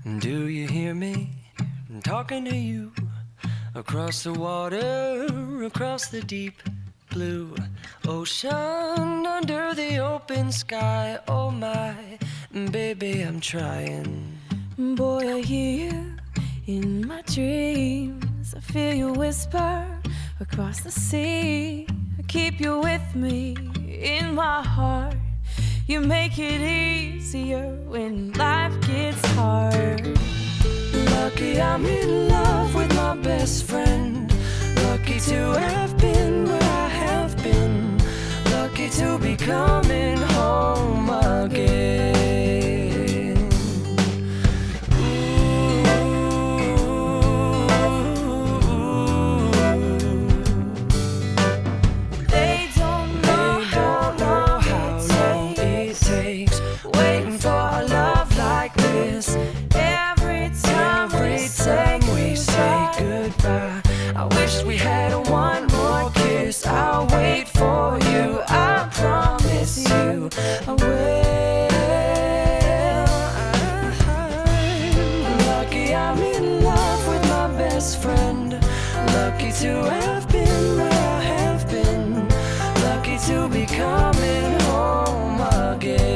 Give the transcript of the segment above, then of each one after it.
Do you hear me? I'm talking to you across the water, across the deep blue ocean, under the open sky. Oh my, baby, I'm trying. Boy, I hear you in my dreams. I feel you whisper across the sea. I keep you with me in my heart. You make it easier when life gets hard. Lucky I'm in love with my best friend. Lucky to have been where I have been. Lucky to be coming home again. They don't know how long it takes waiting for a love like this. Every time we say goodbye, I wish we had one more kiss. I'll wait for you, I promise you I will. Lucky I'm in love with my best friend. Lucky to have been where I have been. Lucky to be coming home again.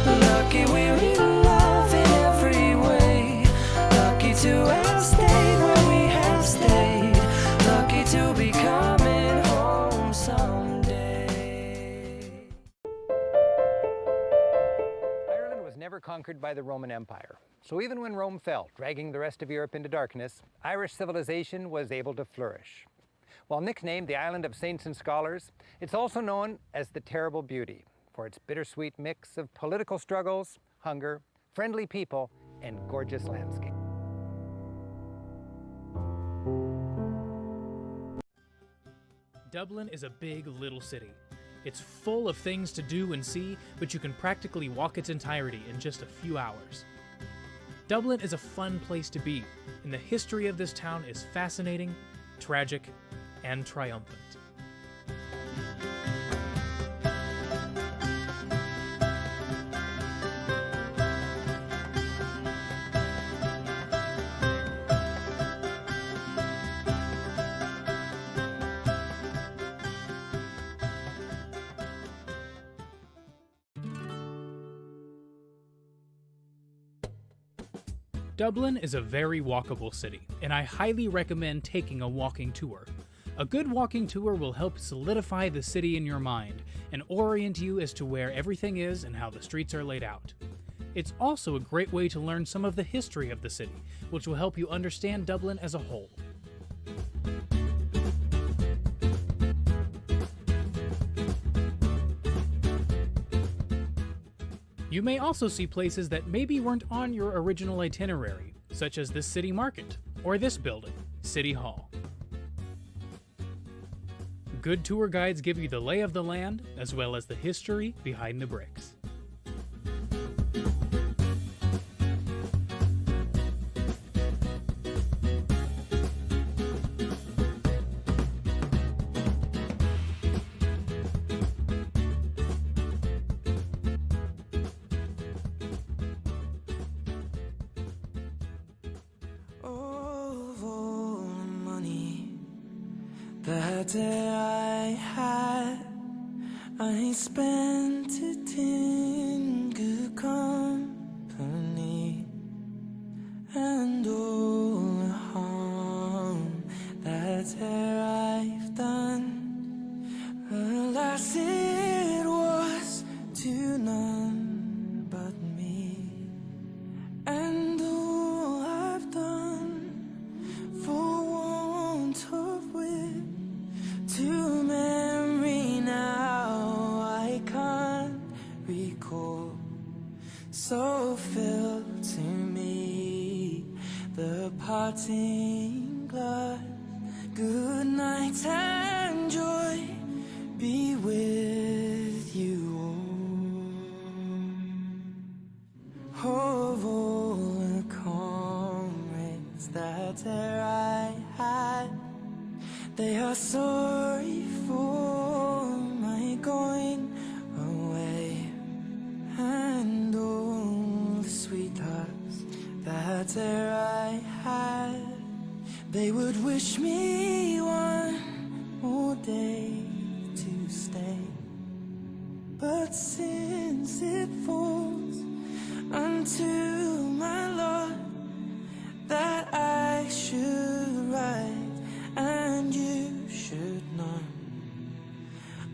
Lucky we're in love in every way. Lucky to have stayed where we have stayed. Lucky to be coming home someday. Ireland was never conquered by the Roman Empire. So even when Rome fell, dragging the rest of Europe into darkness, Irish civilization was able to flourish. While nicknamed the Island of Saints and Scholars, it's also known as the Terrible Beauty for its bittersweet mix of political struggles, hunger, friendly people, and gorgeous landscape. Dublin is a big little city. It's full of things to do and see, but you can practically walk its entirety in just a few hours. Dublin is a fun place to be, and the history of this town is fascinating, tragic, and triumphant. Dublin is a very walkable city, and I highly recommend taking a walking tour. A good walking tour will help solidify the city in your mind and orient you as to where everything is and how the streets are laid out. It's also a great way to learn some of the history of the city, which will help you understand Dublin as a whole. You may also see places that maybe weren't on your original itinerary, such as this city market, or this building, City Hall. Good tour guides give you the lay of the land, as well as the history behind the bricks. That I had, I spent it in good company, and all the harm that I've done, alas, it was to none but me, and all I've done for want of wit. To memory now I can't recall. So fill to me the parting glass. Good night and joy be with you all. Of all the comrades that e'er I had, they are sorry for my going away, and better I had, they would wish me one more day to stay. But since it falls unto my lot that I should ride and you should not,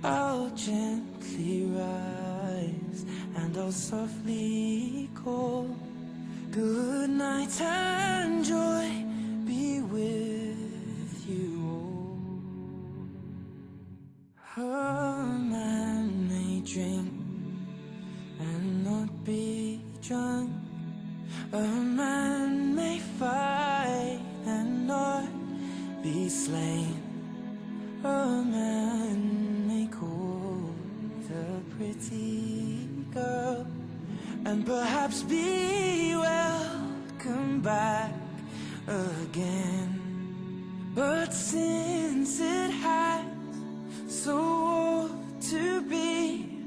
I'll gently rise and I'll softly call. Good night and joy be with you all. A man may drink and not be drunk. A man may fight and not be slain. A man may call a pretty girl and perhaps be welcome back again. But since it has so ought to be,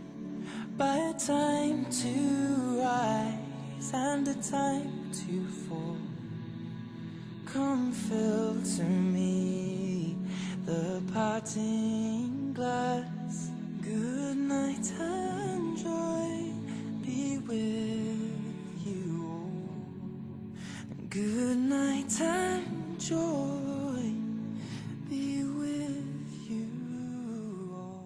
by a time to rise and a time to fall, come fill to me the parting glass. Good night and joy be with you all. Good night and joy be with you all.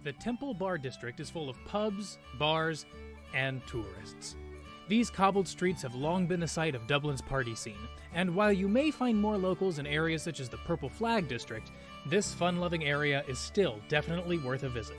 The Temple Bar District is full of pubs, bars, and tourists. These cobbled streets have long been the site of Dublin's party scene, and while you may find more locals in areas such as the Purple Flag District, this fun-loving area is still definitely worth a visit.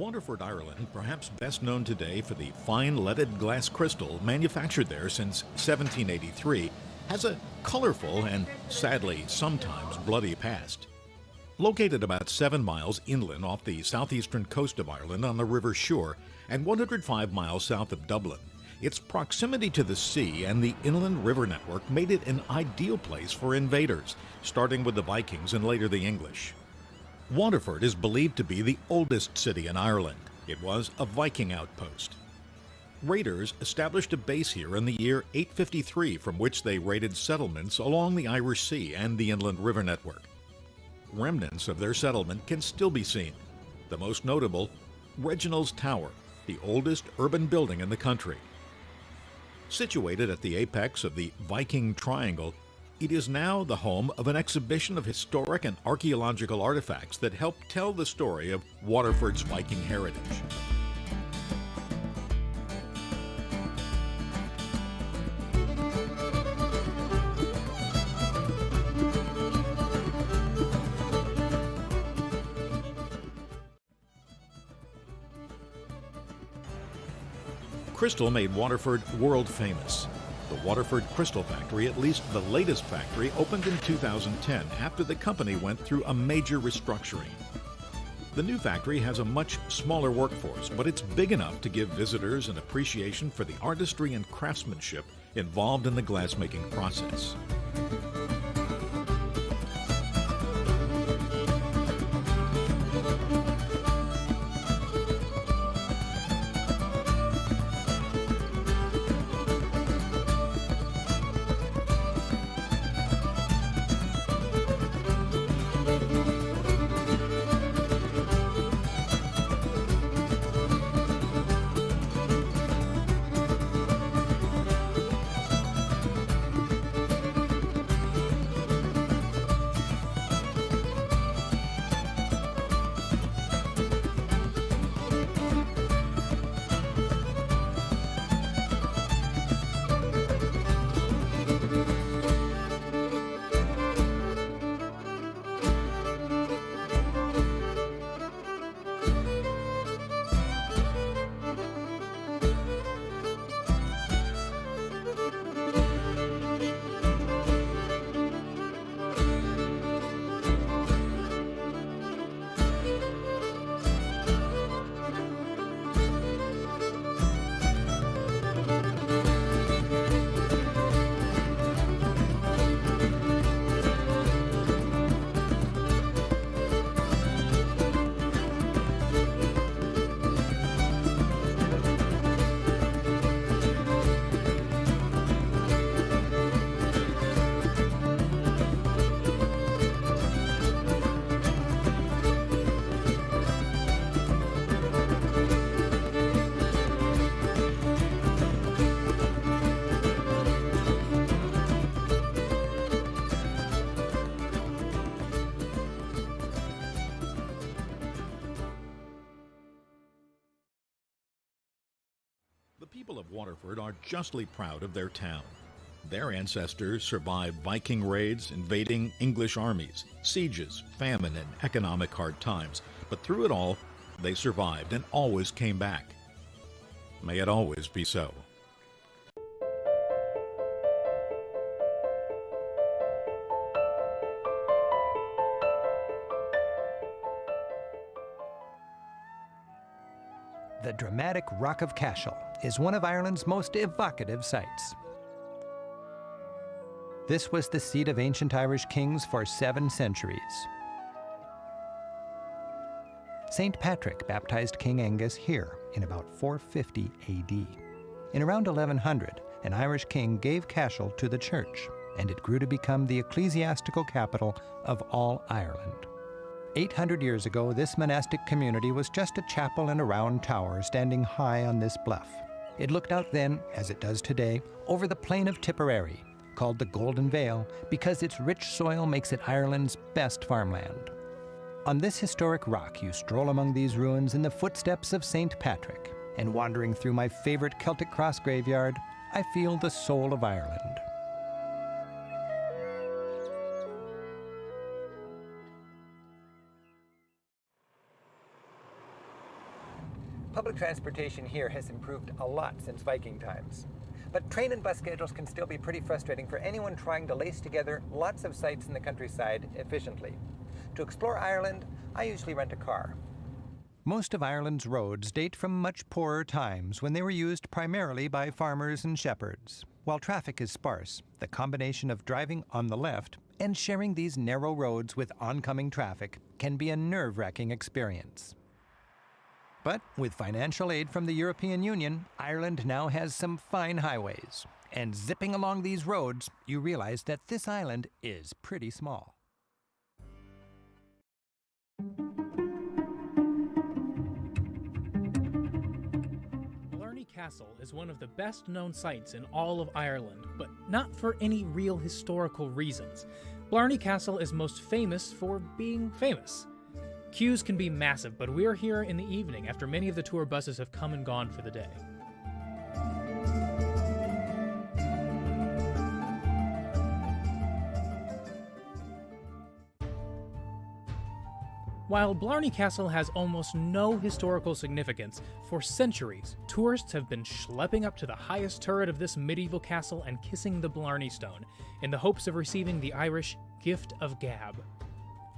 Waterford, Ireland, perhaps best known today for the fine leaded glass crystal manufactured there since 1783, has a colorful and, sadly, sometimes bloody past. Located about 7 miles inland off the southeastern coast of Ireland on the River Suir and 105 miles south of Dublin, its proximity to the sea and the inland river network made it an ideal place for invaders, starting with the Vikings and later the English. Waterford is believed to be the oldest city in Ireland. It was a Viking outpost. Raiders established a base here in the year 853 from which they raided settlements along the Irish Sea and the inland river network. Remnants of their settlement can still be seen. The most notable, Reginald's Tower, the oldest urban building in the country. Situated at the apex of the Viking Triangle, it is now the home of an exhibition of historic and archaeological artifacts that help tell the story of Waterford's Viking heritage. Crystal made Waterford world famous. The Waterford Crystal Factory, at least the latest factory, opened in 2010 after the company went through a major restructuring. The new factory has a much smaller workforce, but it's big enough to give visitors an appreciation for the artistry and craftsmanship involved in the glassmaking process. The people of Waterford are justly proud of their town. Their ancestors survived Viking raids, invading English armies, sieges, famine, and economic hard times. But through it all, they survived and always came back. May it always be so. The dramatic Rock of Cashel is one of Ireland's most evocative sites. This was the seat of ancient Irish kings for 7 centuries. St. Patrick baptized King Angus here in about 450 AD. In around 1100, an Irish king gave Cashel to the church, and it grew to become the ecclesiastical capital of all Ireland. 800 years ago, this monastic community was just a chapel and a round tower standing high on this bluff. It looked out then, as it does today, over the plain of Tipperary, called the Golden Vale because its rich soil makes it Ireland's best farmland. On this historic rock, you stroll among these ruins in the footsteps of St. Patrick, and wandering through my favorite Celtic Cross graveyard, I feel the soul of Ireland. Public transportation here has improved a lot since Viking times. But train and bus schedules can still be pretty frustrating for anyone trying to lace together lots of sites in the countryside efficiently. To explore Ireland, I usually rent a car. Most of Ireland's roads date from much poorer times when they were used primarily by farmers and shepherds. While traffic is sparse, the combination of driving on the left and sharing these narrow roads with oncoming traffic can be a nerve-wracking experience. But with financial aid from the European Union, Ireland now has some fine highways. And zipping along these roads, you realize that this island is pretty small. Blarney Castle is one of the best-known sites in all of Ireland, but not for any real historical reasons. Blarney Castle is most famous for being famous. Queues can be massive, but we're here in the evening after many of the tour buses have come and gone for the day. While Blarney Castle has almost no historical significance, for centuries, tourists have been schlepping up to the highest turret of this medieval castle and kissing the Blarney Stone, in the hopes of receiving the Irish gift of gab.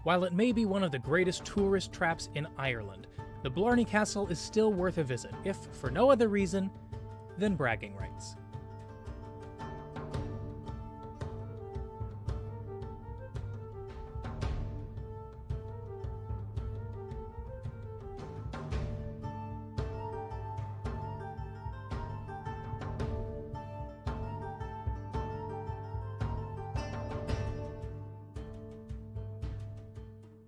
While it may be one of the greatest tourist traps in Ireland, the Blarney Castle is still worth a visit, if for no other reason than bragging rights.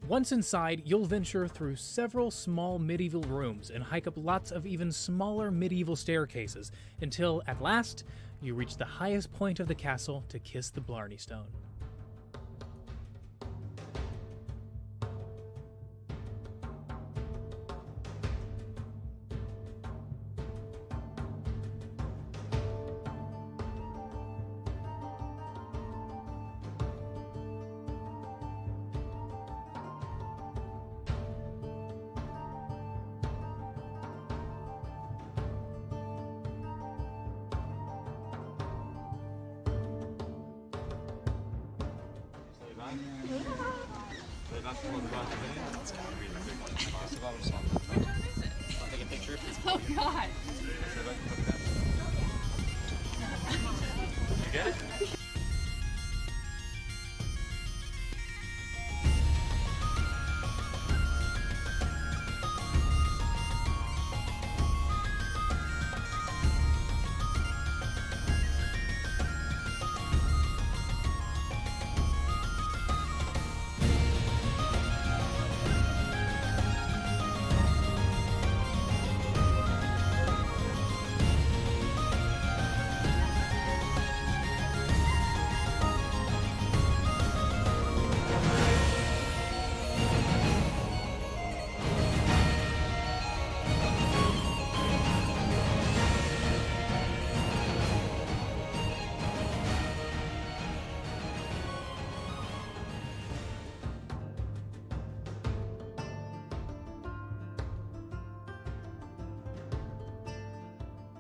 Once inside, you'll venture through several small medieval rooms and hike up lots of even smaller medieval staircases until, at last, you reach the highest point of the castle to kiss the Blarney Stone. Oh God! You get it?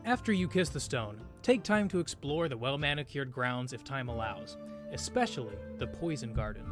After you kiss the stone, take time to explore the well-manicured grounds if time allows, especially the Poison Garden.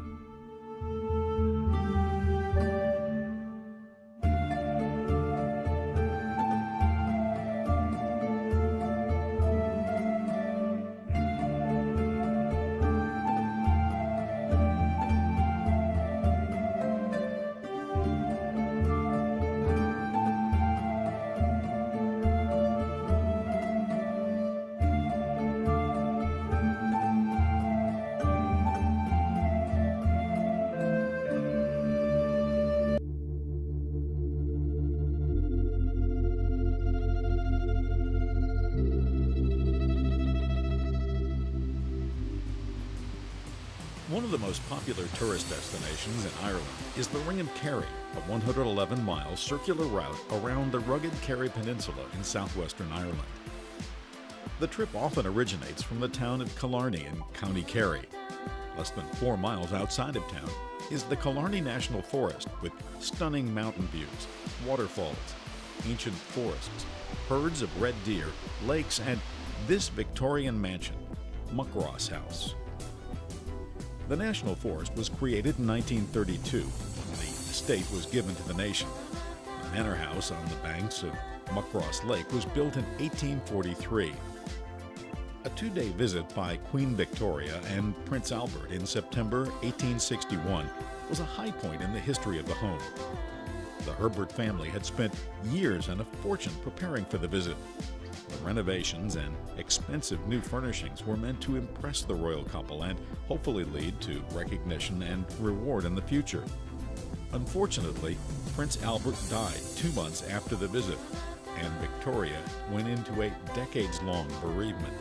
One of the most popular tourist destinations in Ireland is the Ring of Kerry, a 111-mile circular route around the rugged Kerry Peninsula in southwestern Ireland. The trip often originates from the town of Killarney in County Kerry. Less than 4 miles outside of town, is the Killarney National Forest with stunning mountain views, waterfalls, ancient forests, herds of red deer, lakes, and this Victorian mansion, Muckross House. The National Forest was created in 1932. The estate was given to the nation. The manor house on the banks of Muckross Lake was built in 1843. A two-day visit by Queen Victoria and Prince Albert in September 1861 was a high point in the history of the home. The Herbert family had spent years and a fortune preparing for the visit. The renovations and expensive new furnishings were meant to impress the royal couple and hopefully lead to recognition and reward in the future. Unfortunately, Prince Albert died 2 months after the visit, and Victoria went into a decades-long bereavement.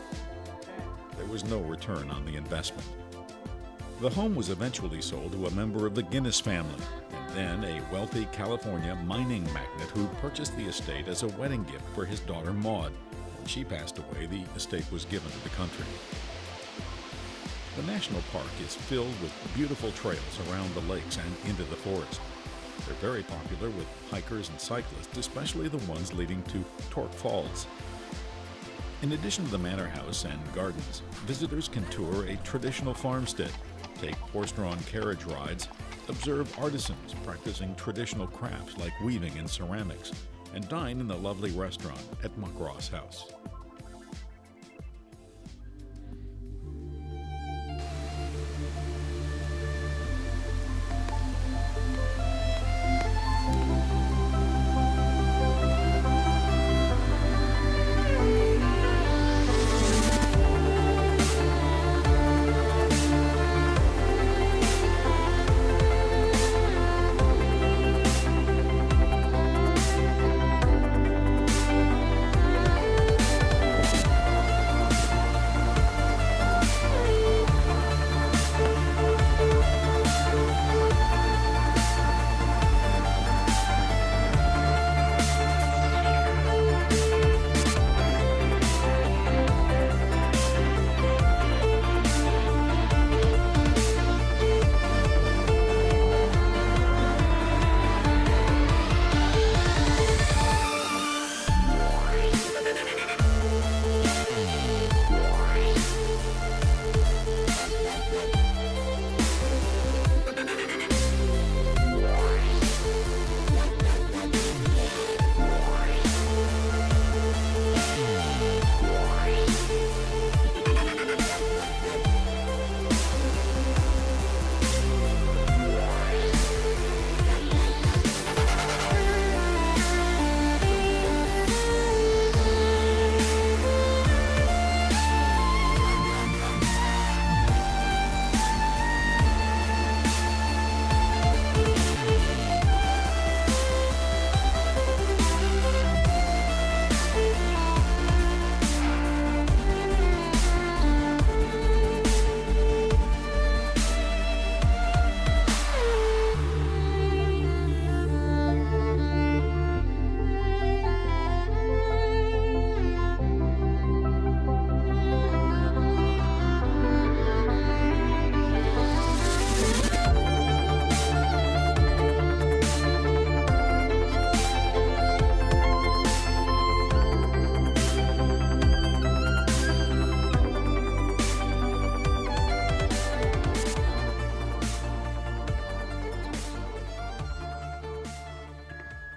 There was no return on the investment. The home was eventually sold to a member of the Guinness family, and then a wealthy California mining magnate who purchased the estate as a wedding gift for his daughter Maud. When she passed away, the estate was given to the country. The national park is filled with beautiful trails around the lakes and into the forest. They're very popular with hikers and cyclists, especially the ones leading to Torque Falls. In addition to the manor house and gardens, visitors can tour a traditional farmstead, take horse-drawn carriage rides, observe artisans practicing traditional crafts like weaving and ceramics, and dine in the lovely restaurant at Muckross House.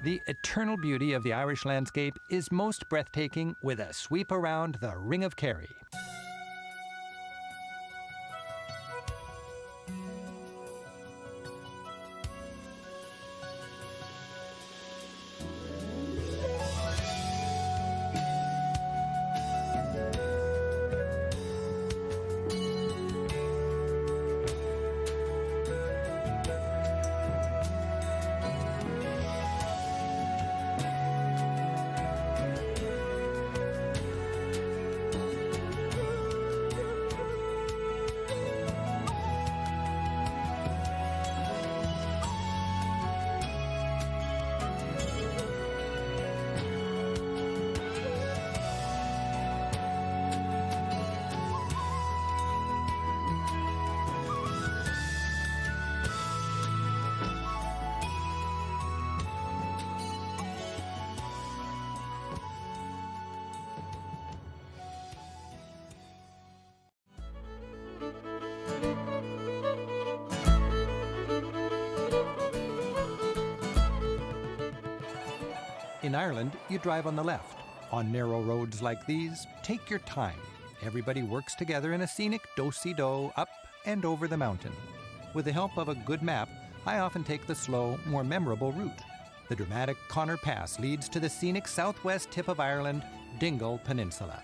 The eternal beauty of the Irish landscape is most breathtaking with a sweep around the Ring of Kerry. In Ireland, you drive on the left. On narrow roads like these, take your time. Everybody works together in a scenic do-si-do up and over the mountain. With the help of a good map, I often take the slow, more memorable route. The dramatic Connor Pass leads to the scenic southwest tip of Ireland, Dingle Peninsula.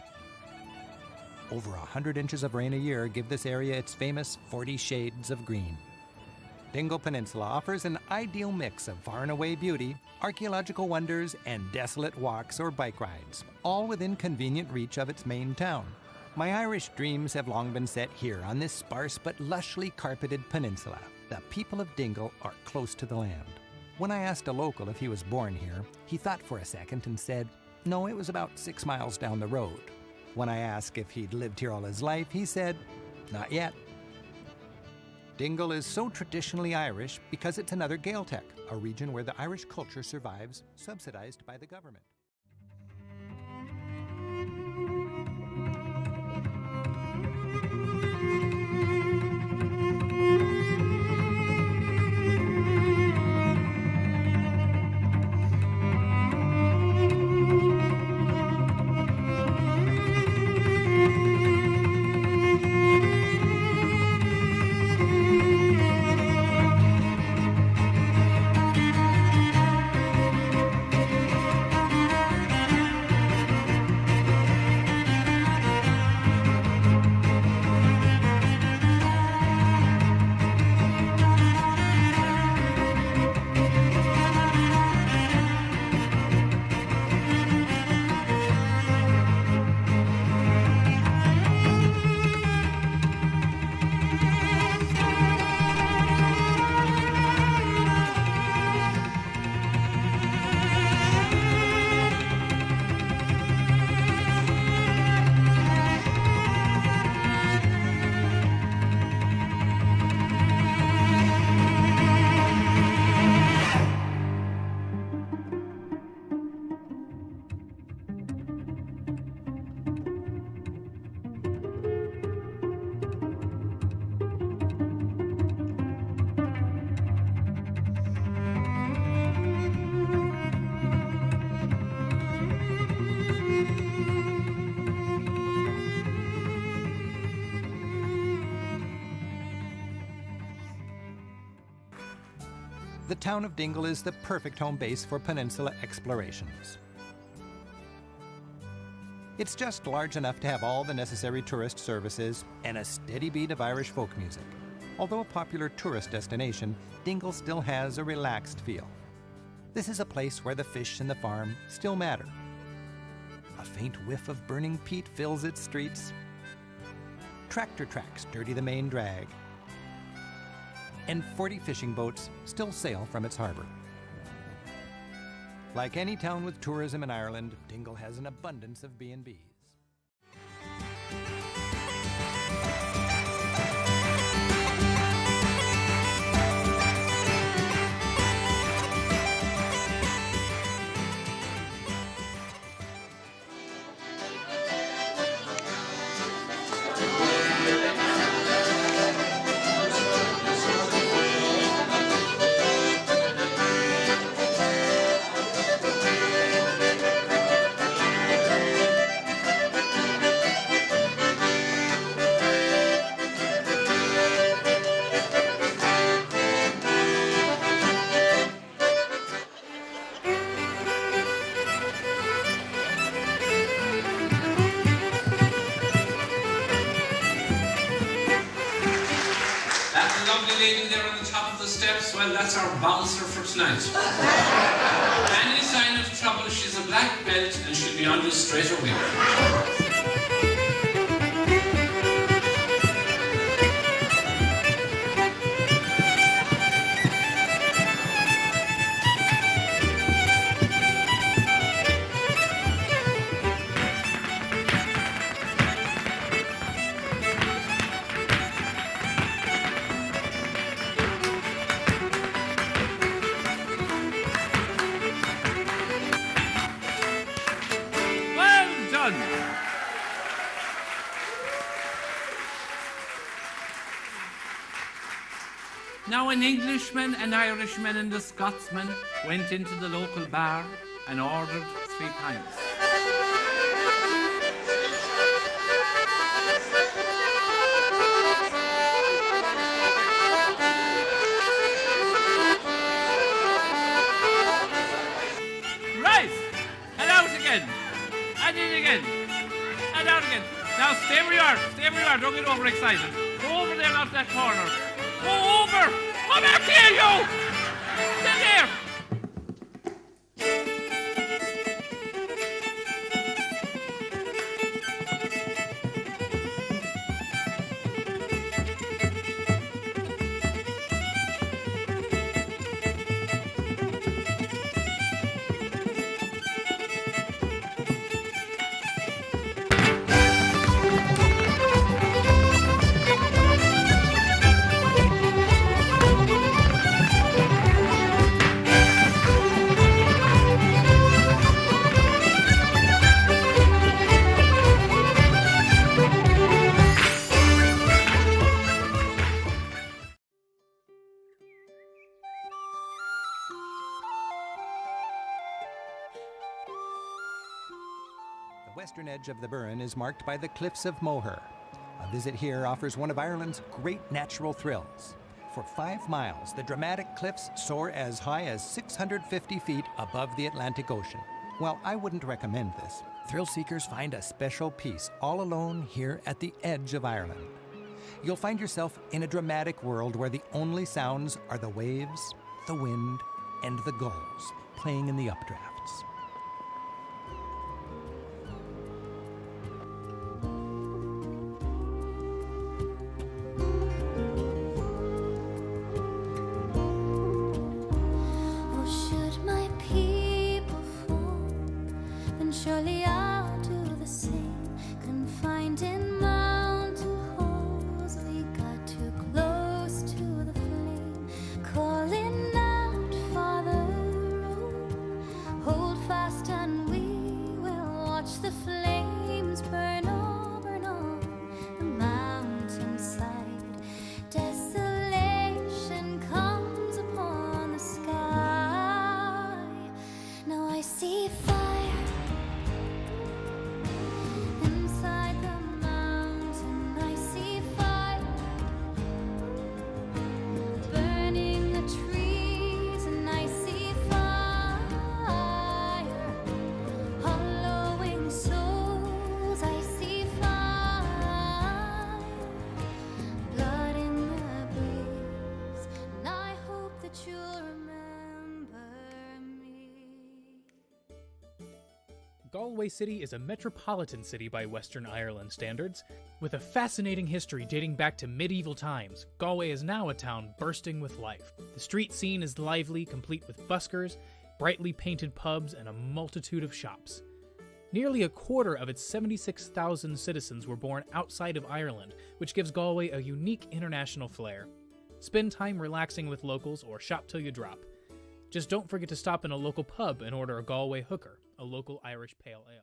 Over 100 inches of rain a year give this area its famous 40 shades of green. Dingle Peninsula offers an ideal mix of far-and-away beauty, archaeological wonders, and desolate walks or bike rides, all within convenient reach of its main town. My Irish dreams have long been set here on this sparse but lushly carpeted peninsula. The people of Dingle are close to the land. When I asked a local if he was born here, he thought for a second and said, no, it was about 6 miles down the road. When I asked if he'd lived here all his life, he said, not yet. Dingle is so traditionally Irish because it's another Gaeltacht, a region where the Irish culture survives, subsidized by the government. The town of Dingle is the perfect home base for peninsula explorations. It's just large enough to have all the necessary tourist services and a steady beat of Irish folk music. Although a popular tourist destination, Dingle still has a relaxed feel. This is a place where the fish and the farm still matter. A faint whiff of burning peat fills its streets. Tractor tracks dirty the main drag. And 40 fishing boats still sail from its harbor. Like any town with tourism in Ireland, Dingle has an abundance of B&Bs. Well, that's our bouncer for tonight. Any sign of trouble, she's a black belt and she'll be on you straight away. Now an Englishman, an Irishman and a Scotsman went into the local bar and ordered 3 pints. Right, and out again, and in again, and out again. Now stay where you are, don't get overexcited. Go over there out that corner. Go over! Come back here, you! Sit there! The western edge of the Burren is marked by the Cliffs of Moher. A visit here offers one of Ireland's great natural thrills. For 5 miles, the dramatic cliffs soar as high as 650 feet above the Atlantic Ocean. While I wouldn't recommend this, thrill seekers find a special peace all alone here at the edge of Ireland. You'll find yourself in a dramatic world where the only sounds are the waves, the wind, and the gulls playing in the updrafts. Oh, should my people fall, then surely I'll do the same. Confined in mountain holes, we got too close to the flame. Calling out, Father, hold fast and we will watch the flames burn on the mountainside. Desolation comes upon the sky. Now I see fire inside the mountain. I see fire burning the trees, and I see fire hollowing souls. I see fire, blood in the breeze, and I hope that you'll remember me. Galway City is a metropolitan city by Western Ireland standards. With a fascinating history dating back to medieval times, Galway is now a town bursting with life. The street scene is lively, complete with buskers, brightly painted pubs, and a multitude of shops. Nearly a quarter of its 76,000 citizens were born outside of Ireland, which gives Galway a unique international flair. Spend time relaxing with locals or shop till you drop. Just don't forget to stop in a local pub and order a Galway hooker, a local Irish pale ale.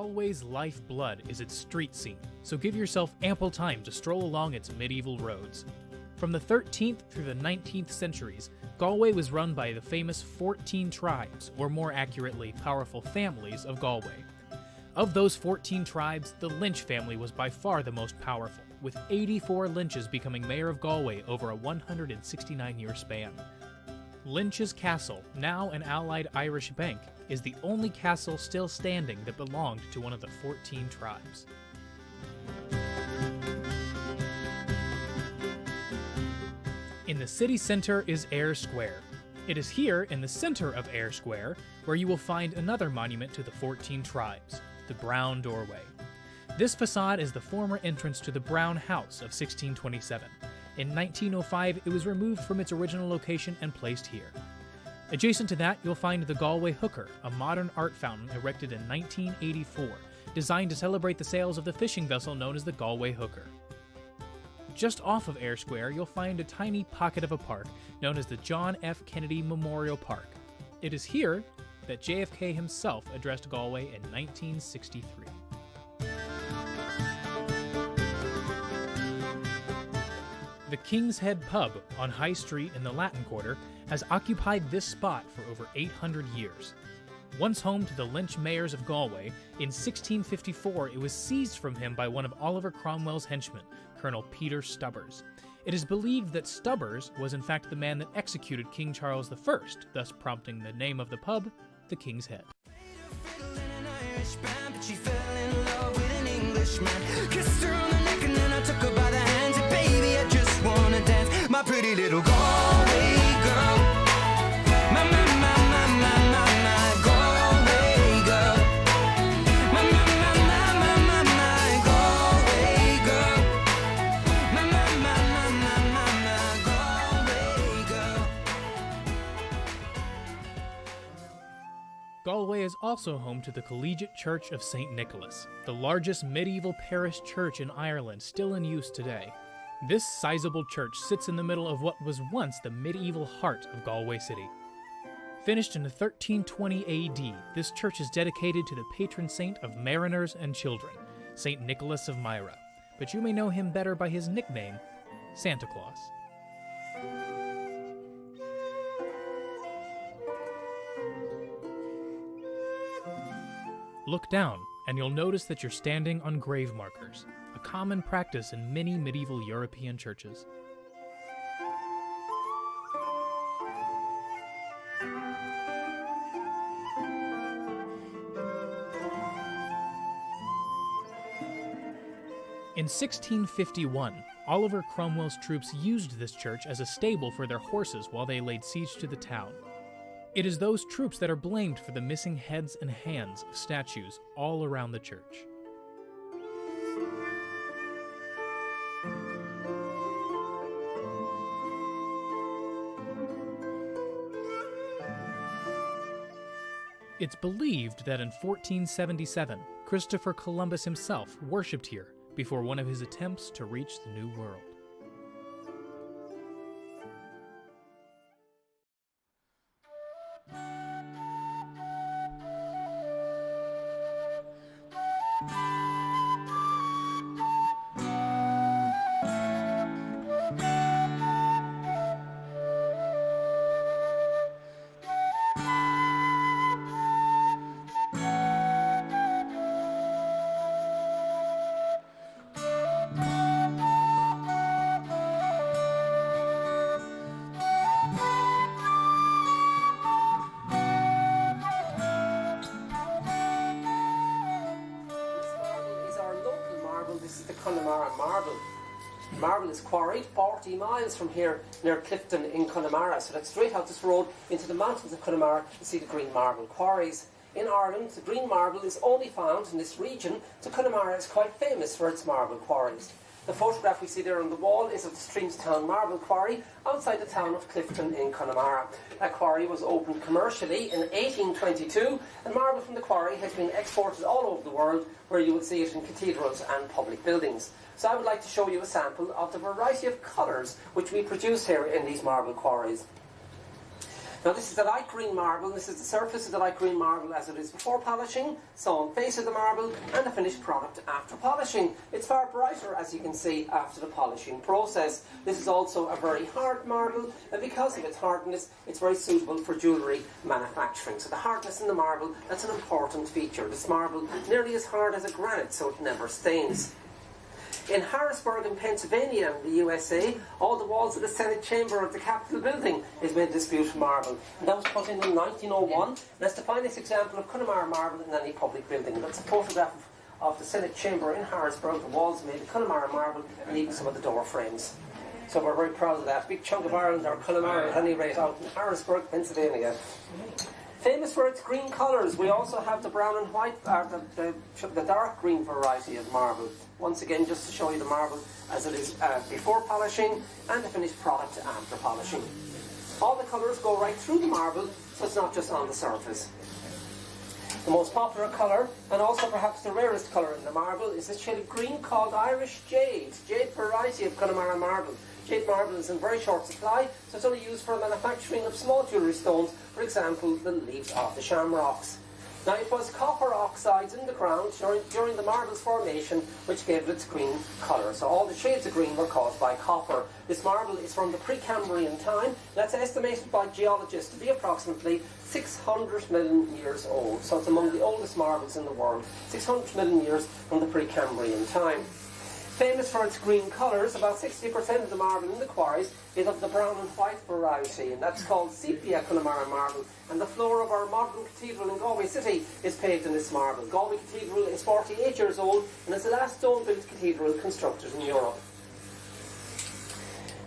Galway's lifeblood is its street scene, so give yourself ample time to stroll along its medieval roads. From the 13th through the 19th centuries, Galway was run by the famous 14 tribes, or more accurately, powerful families of Galway. Of those 14 tribes, the Lynch family was by far the most powerful, with 84 Lynches becoming mayor of Galway over a 169-year span. Lynch's Castle, now an allied Irish bank, is the only castle still standing that belonged to one of the 14 tribes. In the city center is Eyre Square. It is here, in the center of Eyre Square, where you will find another monument to the 14 tribes, the Brown Doorway. This facade is the former entrance to the Brown House of 1627. In 1905, it was removed from its original location and placed here. Adjacent to that, you'll find the Galway Hooker, a modern art fountain erected in 1984, designed to celebrate the sales of the fishing vessel known as the Galway Hooker. Just off of Eyre Square, you'll find a tiny pocket of a park known as the John F. Kennedy Memorial Park. It is here that JFK himself addressed Galway in 1963. The King's Head Pub on High Street in the Latin Quarter has occupied this spot for over 800 years. Once home to the Lynch mayors of Galway, in 1654 it was seized from him by one of Oliver Cromwell's henchmen, Colonel Peter Stubbers. It is believed that Stubbers was in fact the man that executed King Charles I, thus prompting the name of the pub, the King's Head. My pretty little Galway girl, my Galway girl, my Galway girl, my Galway girl. Galway is also home to the Collegiate Church of St. Nicholas, the largest medieval parish church in Ireland still in use today. This sizable church sits in the middle of what was once the medieval heart of Galway City. Finished in 1320 AD, this church is dedicated to the patron saint of mariners and children, St. Nicholas of Myra, but you may know him better by his nickname, Santa Claus. Look down, and you'll notice that you're standing on grave markers, a common practice in many medieval European churches. In 1651, Oliver Cromwell's troops used this church as a stable for their horses while they laid siege to the town. It is those troops that are blamed for the missing heads and hands of statues all around the church. It's believed that in 1477, Christopher Columbus himself worshipped here before one of his attempts to reach the New World. Marble is quarried 40 miles from here near Clifton in Connemara, so that's straight out this road into the mountains of Connemara to see the green marble quarries. In Ireland, the green marble is only found in this region, so Connemara is quite famous for its marble quarries. The photograph we see there on the wall is of the Streamstown Marble Quarry outside the town of Clifton in Connemara. That quarry was opened commercially in 1822, and marble from the quarry has been exported all over the world, where you will see it in cathedrals and public buildings. So I would like to show you a sample of the variety of colours which we produce here in these marble quarries. Now this is the light green marble, and this is the surface of the light green marble as it is before polishing, sawn face of the marble, and the finished product after polishing. It's far brighter, as you can see, after the polishing process. This is also a very hard marble, and because of its hardness, it's very suitable for jewellery manufacturing. So the hardness in the marble, that's an important feature. This marble nearly as hard as a granite, so it never stains. In Harrisburg in Pennsylvania, in the USA, all the walls of the Senate chamber of the Capitol building is made of this beautiful marble. And that was put in 1901. And that's the finest example of Connemara marble in any public building. That's a photograph of the Senate chamber in Harrisburg. The walls made of Connemara marble, and even some of the door frames. So we're very proud of that. Big chunk of Ireland, or Connemara at any rate, out in Harrisburg, Pennsylvania. Famous for its green colours, we also have the brown and white, the dark green variety of marble. Once again, just to show you the marble as it is before polishing and the finished product after polishing. All the colours go right through the marble, so it's not just on the surface. The most popular colour, and also perhaps the rarest colour in the marble, is this shade of green called Irish Jade. Jade variety of Connemara marble. Jade marble is in very short supply, so it's only used for manufacturing of small jewellery stones, for example, the leaves of the shamrocks. Now, it was copper oxides in the ground during the marble's formation which gave it its green colour. So all the shades of green were caused by copper. This marble is from the Precambrian time. That's estimated by geologists to be approximately 600 million years old. So it's among the oldest marbles in the world. 600 million years from the Precambrian time. Famous for its green colours, about 60% of the marble in the quarries is of the brown and white variety, and that's called sepia Connemara marble. And the floor of our modern cathedral in Galway City is paved in this marble. Galway Cathedral is 48 years old, and it's the last stone-built cathedral constructed in Europe.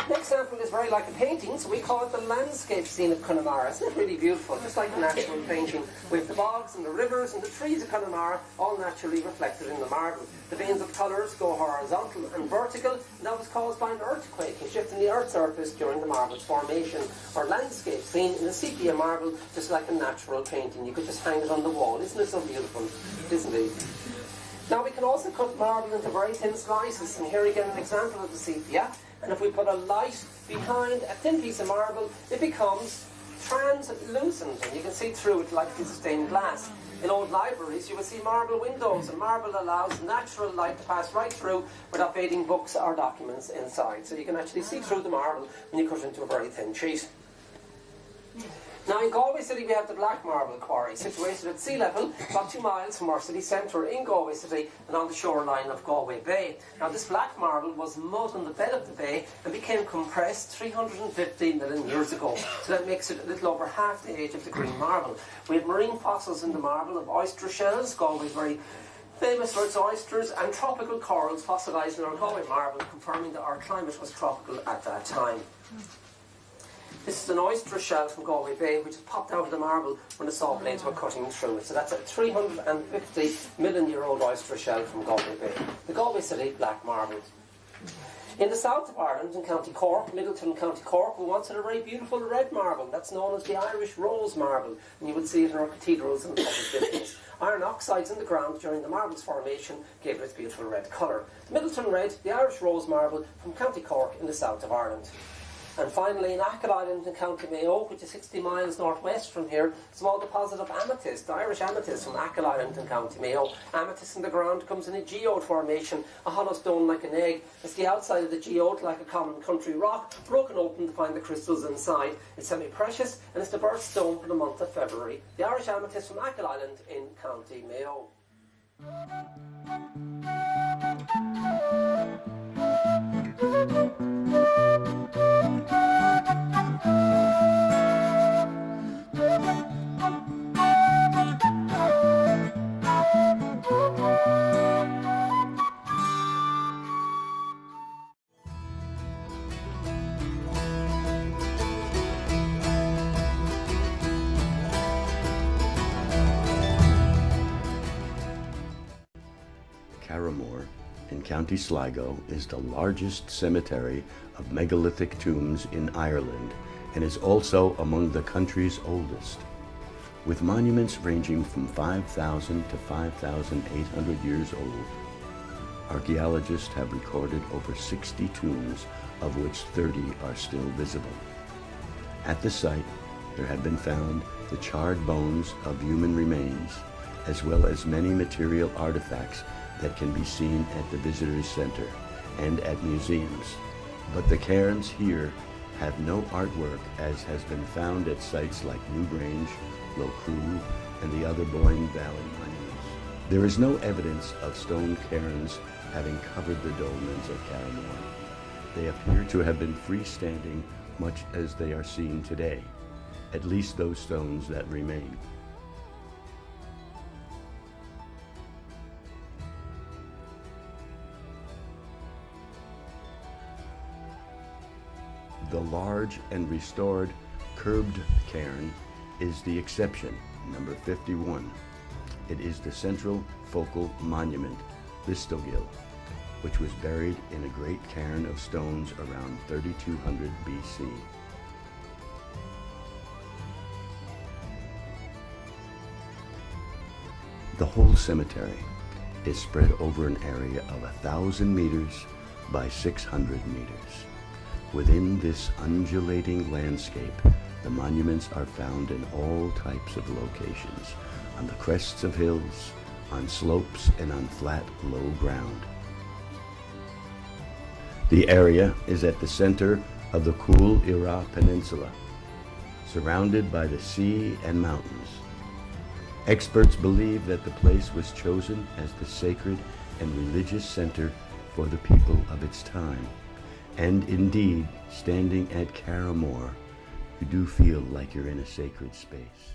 Next sample is very like a painting, so we call it the landscape scene of Connemara. Isn't it really beautiful? Just like a natural painting, with the bogs and the rivers and the trees of Connemara all naturally reflected in the marble. The veins of colours go horizontal and vertical, and that was caused by an earthquake, a shift in the earth's surface during the marble's formation. Our landscape scene in the sepia marble, just like a natural painting. You could just hang it on the wall. Isn't it so beautiful? Isn't it? Now we can also cut marble into very thin slices, and here again an example of the sepia. And if we put a light behind a thin piece of marble, it becomes translucent, and you can see through it like a piece of stained glass. In old libraries, you will see marble windows, and marble allows natural light to pass right through without fading books or documents inside. So you can actually see through the marble when you cut it into a very thin sheet. Now in Galway City we have the Black Marble Quarry, situated at sea level about 2 miles from our city centre in Galway City and on the shoreline of Galway Bay. Now this black marble was mud on the bed of the bay and became compressed 350 million years ago. So that makes it a little over half the age of the green marble. We have marine fossils in the marble of oyster shells. Galway is very famous for its oysters, and tropical corals fossilised in our Galway marble, confirming that our climate was tropical at that time. This is an oyster shell from Galway Bay, which has popped out of the marble when the saw blades were cutting through it. So that's a 350 million year old oyster shell from Galway Bay. The Galway City Black Marble. In the south of Ireland, in County Cork, Middleton, County Cork, we wanted a very beautiful red marble. That's known as the Irish Rose Marble, and you would see it in our cathedrals and public buildings. Iron oxides in the ground during the marble's formation gave it its beautiful red colour. Middleton Red, the Irish Rose Marble from County Cork in the south of Ireland. And finally, in Achill Island in County Mayo, which is 60 miles northwest from here, a small deposit of amethyst, Irish amethyst from Achill Island in County Mayo. Amethyst in the ground comes in a geode formation, a hollow stone like an egg. It's the outside of the geode, like a common country rock, broken open to find the crystals inside. It's semi-precious, and it's the birthstone for the month of February. The Irish amethyst from Achill Island in County Mayo. Carramore in County Sligo is the largest cemetery of megalithic tombs in Ireland and is also among the country's oldest. With monuments ranging from 5,000 to 5,800 years old, archaeologists have recorded over 60 tombs, of which 30 are still visible. At the site, there have been found the charred bones of human remains, as well as many material artifacts that can be seen at the Visitors Center and at museums. But the cairns here have no artwork, as has been found at sites like Newgrange, Low Crew, and the other Bóinne Valley monuments. There is no evidence of stone cairns having covered the dolmens at Carramore. They appear to have been freestanding, much as they are seen today, at least those stones that remain. The large and restored curbed cairn is the exception, number 51. It is the central focal monument, Listowgil, which was buried in a great cairn of stones around 3200 BC. The whole cemetery is spread over an area of 1,000 meters by 600 meters. Within this undulating landscape, the monuments are found in all types of locations, on the crests of hills, on slopes, and on flat, low ground. The area is at the center of the Cool Ira Peninsula, surrounded by the sea and mountains. Experts believe that the place was chosen as the sacred and religious center for the people of its time. And indeed, standing at Carramore, you do feel like you're in a sacred space.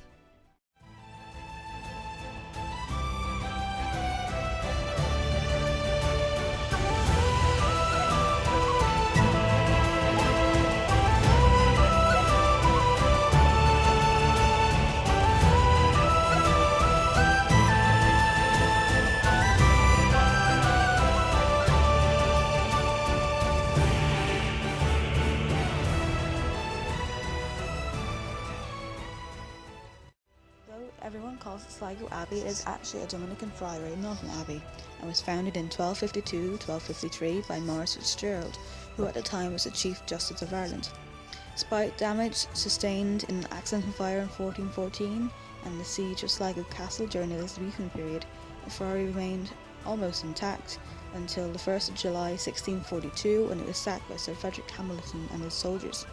Everyone calls it Sligo Abbey, is actually a Dominican friary, not an abbey, and was founded in 1252-1253 by Maurice Fitzgerald, who at the time was the Chief Justice of Ireland. Despite damage sustained in an accident fire in 1414 and the siege of Sligo Castle during the Elizabethan period, the friary remained almost intact until the 1st of July 1642, when it was sacked by Sir Frederick Hamilton and his soldiers.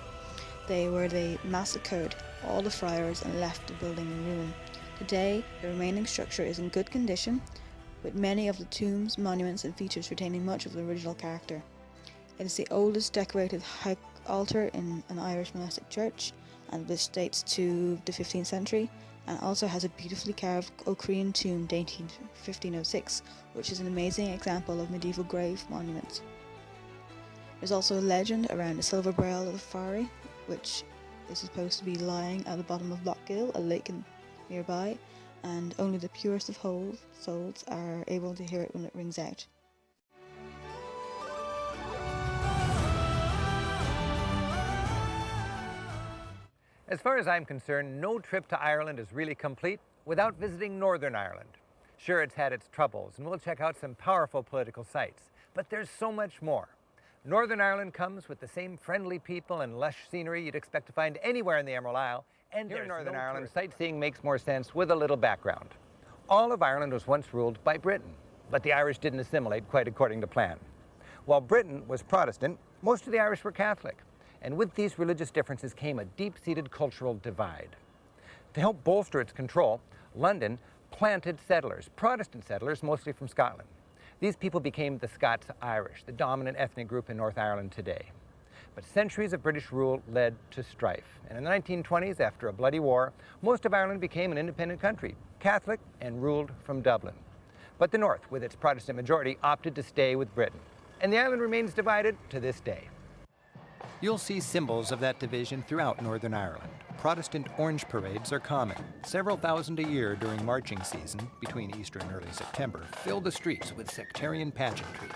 They massacred all the friars and left the building in ruin. Today, the remaining structure is in good condition, with many of the tombs, monuments and features retaining much of the original character. It is the oldest decorated high altar in an Irish monastic church, and which dates to the 15th century, and also has a beautifully carved O'Crian tomb dating 1506, which is an amazing example of medieval grave monument. There's also a legend around the silver bell of the friary, which is supposed to be lying at the bottom of Lochgill, a lake nearby, and only the purest of souls are able to hear it when it rings out. As far as I'm concerned, no trip to Ireland is really complete without visiting Northern Ireland. Sure, it's had its troubles, and we'll check out some powerful political sites, but there's so much more. Northern Ireland comes with the same friendly people and lush scenery you'd expect to find anywhere in the Emerald Isle, and here in Northern Ireland, sightseeing makes more sense with a little background. All of Ireland was once ruled by Britain, but the Irish didn't assimilate quite according to plan. While Britain was Protestant, most of the Irish were Catholic, and with these religious differences came a deep-seated cultural divide. To help bolster its control, London planted settlers, Protestant settlers, mostly from Scotland. These people became the Scots-Irish, the dominant ethnic group in North Ireland today. But centuries of British rule led to strife, and in the 1920s, after a bloody war, most of Ireland became an independent country, Catholic and ruled from Dublin. But the North, with its Protestant majority, opted to stay with Britain, and the island remains divided to this day. You'll see symbols of that division throughout Northern Ireland. Protestant orange parades are common. Several thousand a year during marching season, between Easter and early September, fill the streets with sectarian pageantry.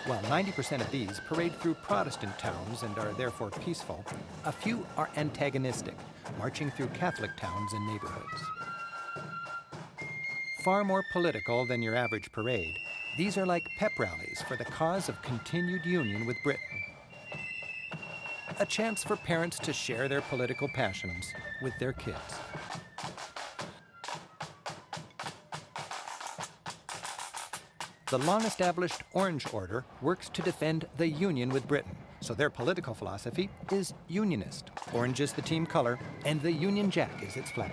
While 90% of these parade through Protestant towns and are therefore peaceful, a few are antagonistic, marching through Catholic towns and neighborhoods. Far more political than your average parade, these are like pep rallies for the cause of continued union with Britain. a chance for parents to share their political passions with their kids. The long-established Orange Order works to defend the union with Britain, so their political philosophy is unionist. Orange is the team color, and the Union Jack is its flag.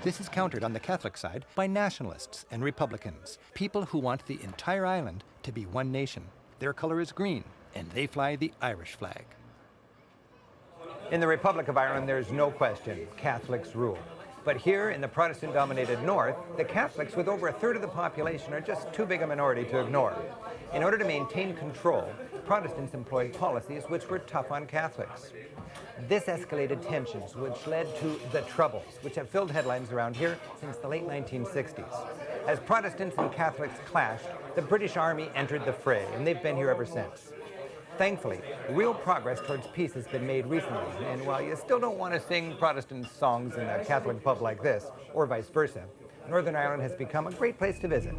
This is countered on the Catholic side by nationalists and Republicans, people who want the entire island to be one nation. Their color is green, and they fly the Irish flag. In the Republic of Ireland, there's no question Catholics rule. But here in the Protestant-dominated north, the Catholics, with over a third of the population, are just too big a minority to ignore. In order to maintain control, Protestants employed policies which were tough on Catholics. This escalated tensions, which led to the Troubles, which have filled headlines around here since the late 1960s. As Protestants and Catholics clashed, the British Army entered the fray, and they've been here ever since. Thankfully, real progress towards peace has been made recently, and while you still don't want to sing Protestant songs in a Catholic pub like this, or vice versa, Northern Ireland has become a great place to visit.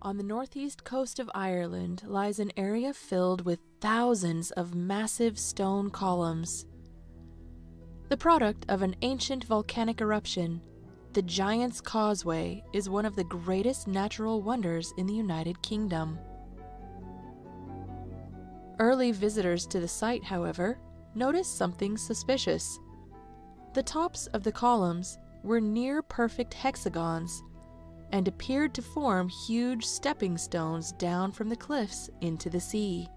On the northeast coast of Ireland lies an area filled with thousands of massive stone columns. The product of an ancient volcanic eruption, the Giant's Causeway is one of the greatest natural wonders in the United Kingdom. Early visitors to the site, however, noticed something suspicious. The tops of the columns were near-perfect hexagons and appeared to form huge stepping stones down from the cliffs into the sea.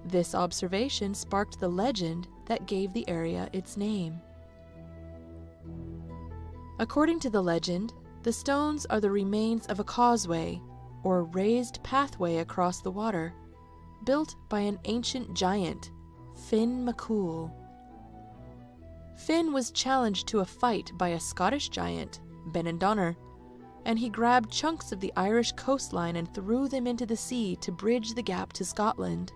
This observation sparked the legend that gave the area its name. According to the legend, the stones are the remains of a causeway, or raised pathway across the water, built by an ancient giant, Finn MacCool. Finn was challenged to a fight by a Scottish giant, Benandonner, and he grabbed chunks of the Irish coastline and threw them into the sea to bridge the gap to Scotland.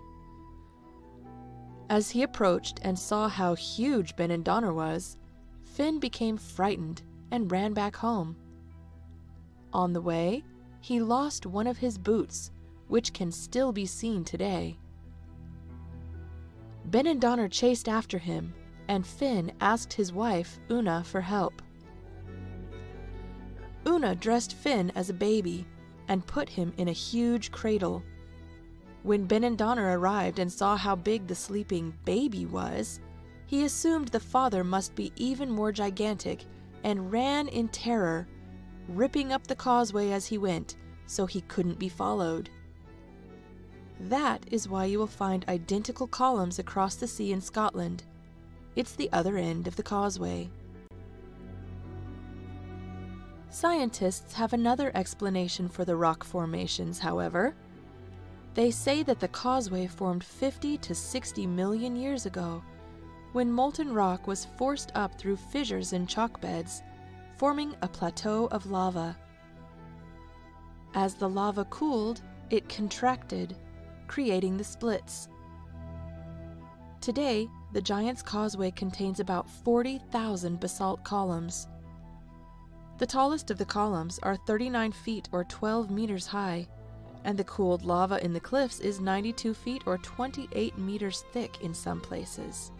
As he approached and saw how huge Benandonner was, Finn became frightened and ran back home. On the way, he lost one of his boots, which can still be seen today. Benandonner chased after him, and Finn asked his wife, Una, for help. Una dressed Finn as a baby and put him in a huge cradle. When Benandonner arrived and saw how big the sleeping baby was, he assumed the father must be even more gigantic and ran in terror, ripping up the causeway as he went so he couldn't be followed. That is why you will find identical columns across the sea in Scotland. It's the other end of the causeway. Scientists have another explanation for the rock formations, however. They say that the causeway formed 50 to 60 million years ago, when molten rock was forced up through fissures in chalk beds, forming a plateau of lava. As the lava cooled, it contracted, creating the splits. Today, the Giant's Causeway contains about 40,000 basalt columns. The tallest of the columns are 39 feet or 12 meters high, and the cooled lava in the cliffs is 92 feet or 28 meters thick in some places.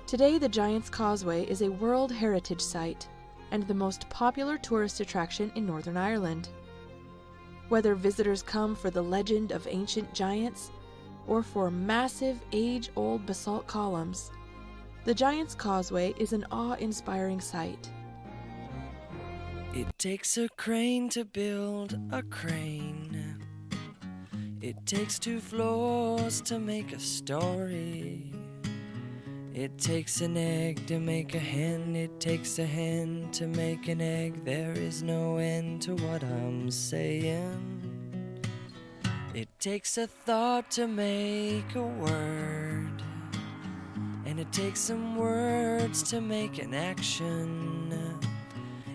Today, the Giant's Causeway is a World Heritage Site and the most popular tourist attraction in Northern Ireland. Whether visitors come for the legend of ancient giants or for massive, age-old basalt columns, the Giant's Causeway is an awe-inspiring sight. It takes a crane to build a crane. It takes 2 floors to make a story. It takes an egg to make a hen. It takes a hen to make an egg. There is no end to what I'm saying. It takes a thought to make a word, and it takes some words to make an action,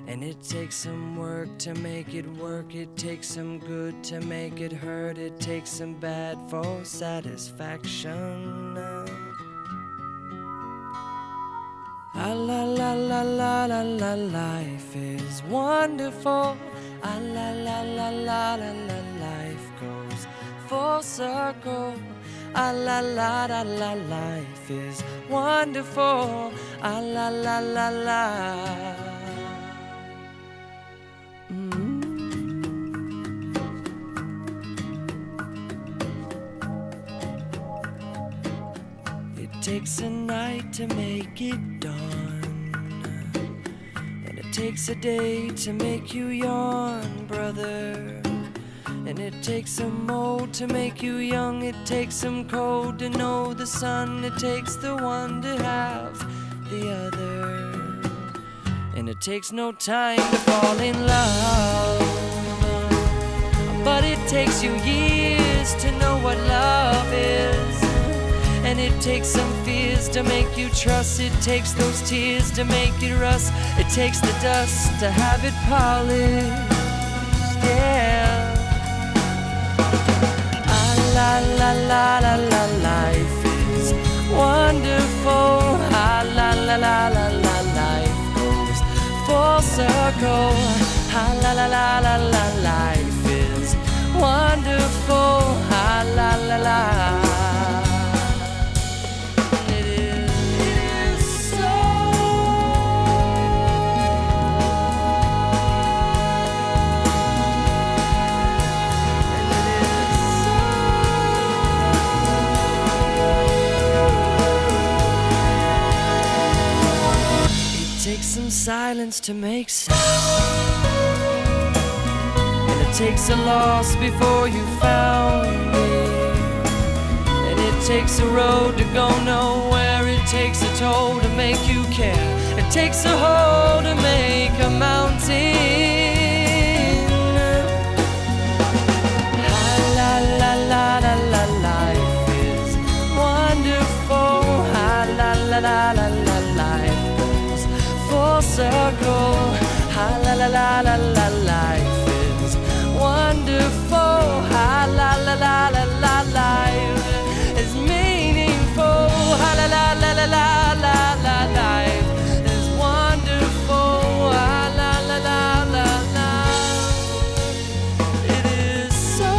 and it takes some work to make it work. It takes some good to make it hurt. It takes some bad for satisfaction. La la la Ah la la la la, life is wonderful. Ah la la la la la la, life goes full circle. Ah la la la la, life is wonderful. Ah la la la la. It takes a night to make it dawn, and it takes a day to make you yawn, brother. And it takes some old to make you young. It takes some cold to know the sun. It takes the one to have the other. And it takes no time to fall in love, but it takes you years to know what love is. And it takes some fears to make you trust. It takes those tears to make it rust. It takes the dust to have it polished, yeah. La la la la la, life is wonderful. Ah la la la la la, life goes full circle. Ah la la la la la, life is wonderful. Ah la la la. It is so. Takes some silence to make sound, and it takes a loss before you found it, and it takes a road to go nowhere. It takes a toll to make you care. It takes a hole to make a mountain. La la la la la, life is wonderful. La la la la la, life full circle. Ah la la la la la, life is wonderful. Ah la la la la la, life is meaningful. Ah la la la la la la la, life is wonderful. Ah la la la la la. It is so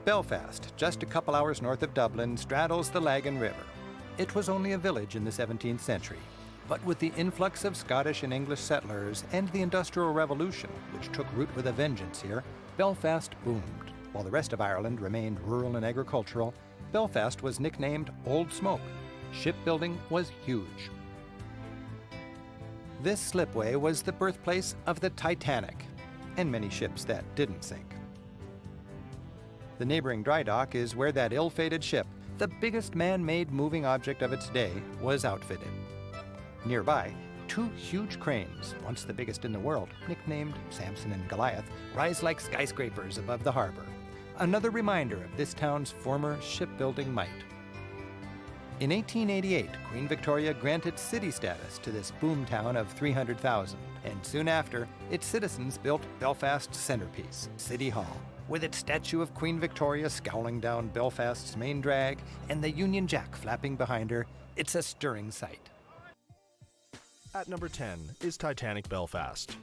Belfast, just a couple hours north of Dublin, straddles the Lagan River. It was only a village in the 17th century, but with the influx of Scottish and English settlers and the Industrial Revolution, which took root with a vengeance here, Belfast boomed. While the rest of Ireland remained rural and agricultural, Belfast was nicknamed Old Smoke. Shipbuilding was huge. This slipway was the birthplace of the Titanic, and many ships that didn't sink. The neighboring dry dock is where that ill-fated ship, the biggest man-made moving object of its day, was outfitted. Nearby, two huge cranes, once the biggest in the world, nicknamed Samson and Goliath, rise like skyscrapers above the harbor. Another reminder of this town's former shipbuilding might. In 1888, Queen Victoria granted city status to this boom town of 300,000, and soon after, its citizens built Belfast's centerpiece, City Hall. With its statue of Queen Victoria scowling down Belfast's main drag and the Union Jack flapping behind her, it's a stirring sight. At number 10 is Titanic Belfast.